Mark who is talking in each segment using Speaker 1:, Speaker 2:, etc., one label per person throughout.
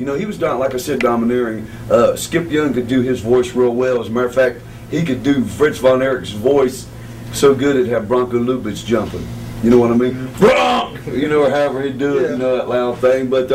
Speaker 1: You know, he was not, like I said, domineering. Skip Young could do his voice real well. As a matter of fact, he could do Fritz von Erich's voice so good it'd have Bronco Lubitsch jumping. You know what I mean? Bronk! You know, or however he'd do it, you know, that loud thing. But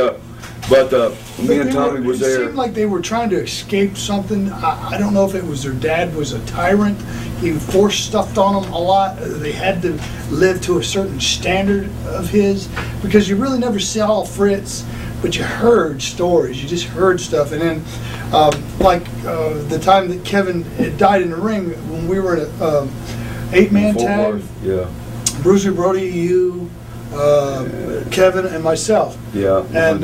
Speaker 1: me and Tommy was there.
Speaker 2: It seemed like they were trying to escape something. I don't know if it was their dad was a tyrant. He forced stuff on them a lot. They had to live to a certain standard of his, because you really never saw Fritz, but you heard stories. You just heard stuff. And then, the time that Kevin had died in the ring, when we were in a 8-man tag,
Speaker 1: yeah.
Speaker 2: Bruiser Brody, you, Kevin, and myself.
Speaker 1: Yeah.
Speaker 2: And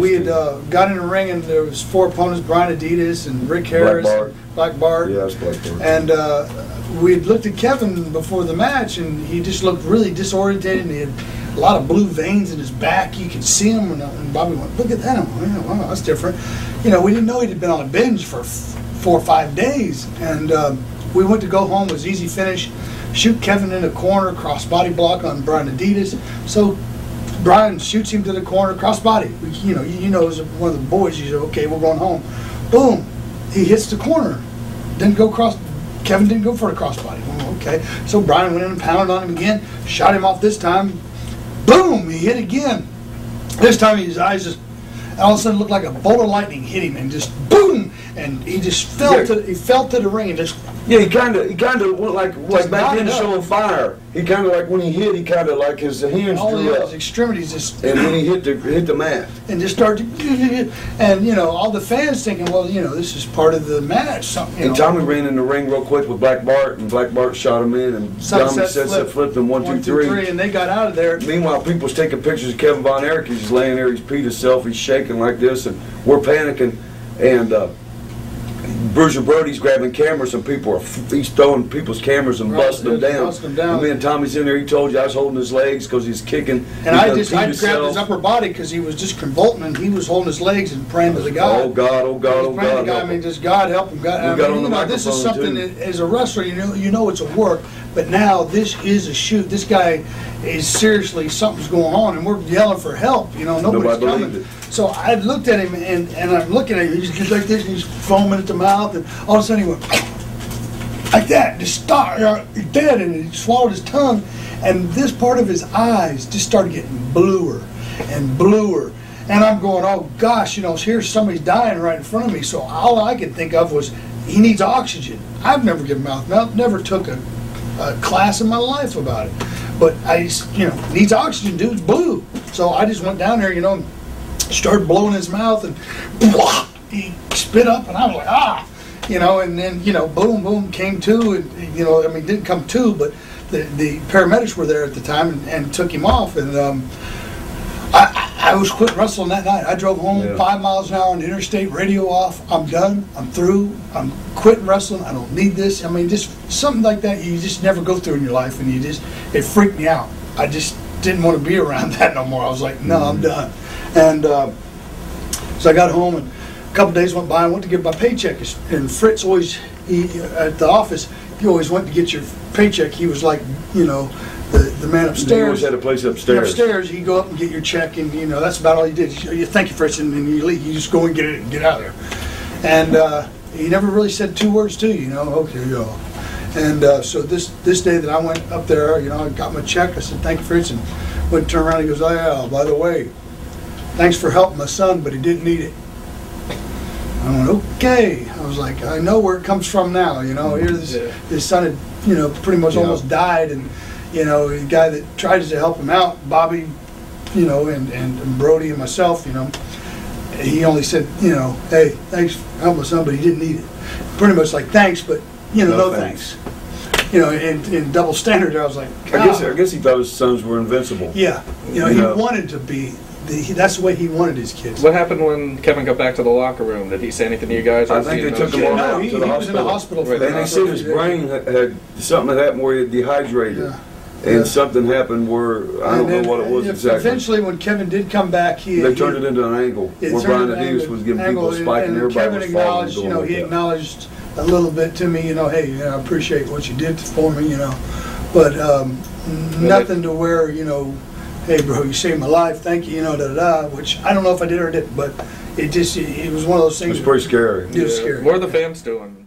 Speaker 2: we had got in the ring, and there was 4 opponents: Brian Adidas and Rick Harris, Black Bart.
Speaker 1: Yeah, it's Black Bart.
Speaker 2: And we had looked at Kevin before the match, and he just looked really disorientated, and he had a lot of blue veins in his back. You could see him, and Bobby went, "Look at that! Wow, that's different." You know, we didn't know he'd been on a binge for 4 or 5 days, and we went to go home. It was easy finish. Shoot Kevin in the corner, crossbody block on Brian Adidas. So Brian shoots him to the corner, crossbody. You know, as one of the boys, you say, "Okay, we're going home." Boom, he hits the corner. Didn't go cross. Kevin didn't go for the crossbody. Oh, okay, so Brian went in and pounded on him again. Shot him off this time. Boom, he hit again. This time his eyes just all of a sudden looked like a bolt of lightning hit him, and just boom, and he just fell to the ring and just.
Speaker 1: Yeah, he kind of went like back then showing fire. He kind of like when he hit, he kind of like his hands drew up.
Speaker 2: His extremities just.
Speaker 1: And when he hit the mat.
Speaker 2: And just started, and all the fans thinking, well, this is part of the match.
Speaker 1: And Tommy ran in the ring real quick with Black Bart, and Black Bart shot him in, and Tommy sunset flipped him 1, 2, 3,
Speaker 2: and they got out of there.
Speaker 1: Meanwhile, people's taking pictures of Kevin Von Erich. He's laying there, he's peed himself, he's shaking like this, and we're panicking, and Bruiser Brody's grabbing cameras, and he's throwing people's cameras and busting them down. And me and Tommy's in there. He told you I was holding his legs because he's kicking.
Speaker 2: And I grabbed his upper body because he was just convulsing, and he was holding his legs and praying to the God.
Speaker 1: Oh God, oh God, oh God!
Speaker 2: I mean, just God help him. God, this is something that, as a wrestler, you know it's a work, but now this is a shoot. This guy is seriously, something's going on, and we're yelling for help. Nobody's coming. So I looked at him, and I'm looking at him. He's just like this, and he's foaming at the mouth, and all of a sudden he went like that, just stopped, he's dead, and he swallowed his tongue, and this part of his eyes just started getting bluer and bluer. And I'm going, oh gosh, here's somebody's dying right in front of me. So all I could think of was, he needs oxygen. I've never given mouth, never took a class in my life about it. But needs oxygen, dude's blue. So I just went down there, and started blowing his mouth, and blah, he spit up, and I was like, and then, boom, boom, came to, and, didn't come to, but the paramedics were there at the time and took him off, and I was quit wrestling that night. I drove home 5 miles an hour on the interstate, radio off. I'm done. I'm through. I'm quitting wrestling. I don't need this. Just something like that you just never go through in your life, and it freaked me out. I just didn't want to be around that no more. I was like, no, I'm done. And so I got home, and a couple days went by. I went to get my paycheck, and Fritz always, at the office, he always went to get your paycheck. He was like, the man upstairs.
Speaker 1: He always had a place upstairs.
Speaker 2: Upstairs, you go up and get your check, and that's about all he did. You thank you, Fritz, and then you leave. You just go and get it and get out of there. And he never really said 2 words to you. Okay, yo. And so this day that I went up there, I got my check. I said, thank you, Fritz, and went to turn around. He goes, oh yeah, by the way, thanks for helping my son, but he didn't need it. I went, okay. I was like, I know where it comes from now. Here his son had, pretty much almost died, and the guy that tried to help him out, Bobby, and Brody and myself, he only said, hey, thanks for helping my son, but he didn't need it. Pretty much like thanks, but no thanks. In double standard, I was like,
Speaker 1: I guess he thought his sons were invincible.
Speaker 2: Yeah, he wanted to be. That's the way he wanted his kids.
Speaker 3: What happened when Kevin got back to the locker room? Did he say anything to you guys?
Speaker 1: I think they took him on out to the hospital.
Speaker 2: He was in the hospital for
Speaker 1: and they said his brain had something happened where he dehydrated.
Speaker 2: Yeah.
Speaker 1: And something happened where, I don't know what it was exactly.
Speaker 2: Eventually, when Kevin did come back,
Speaker 1: they turned it into an angle where Brian Adidas was giving people a spike, and everybody was following.
Speaker 2: Kevin he acknowledged a little bit to me, hey, I appreciate what you did for me, but nothing to where, hey, bro, you saved my life, thank you, which I don't know if I did or didn't, but, it was one of those things.
Speaker 1: It's pretty scary.
Speaker 2: It was scary.
Speaker 3: What are the fans doing?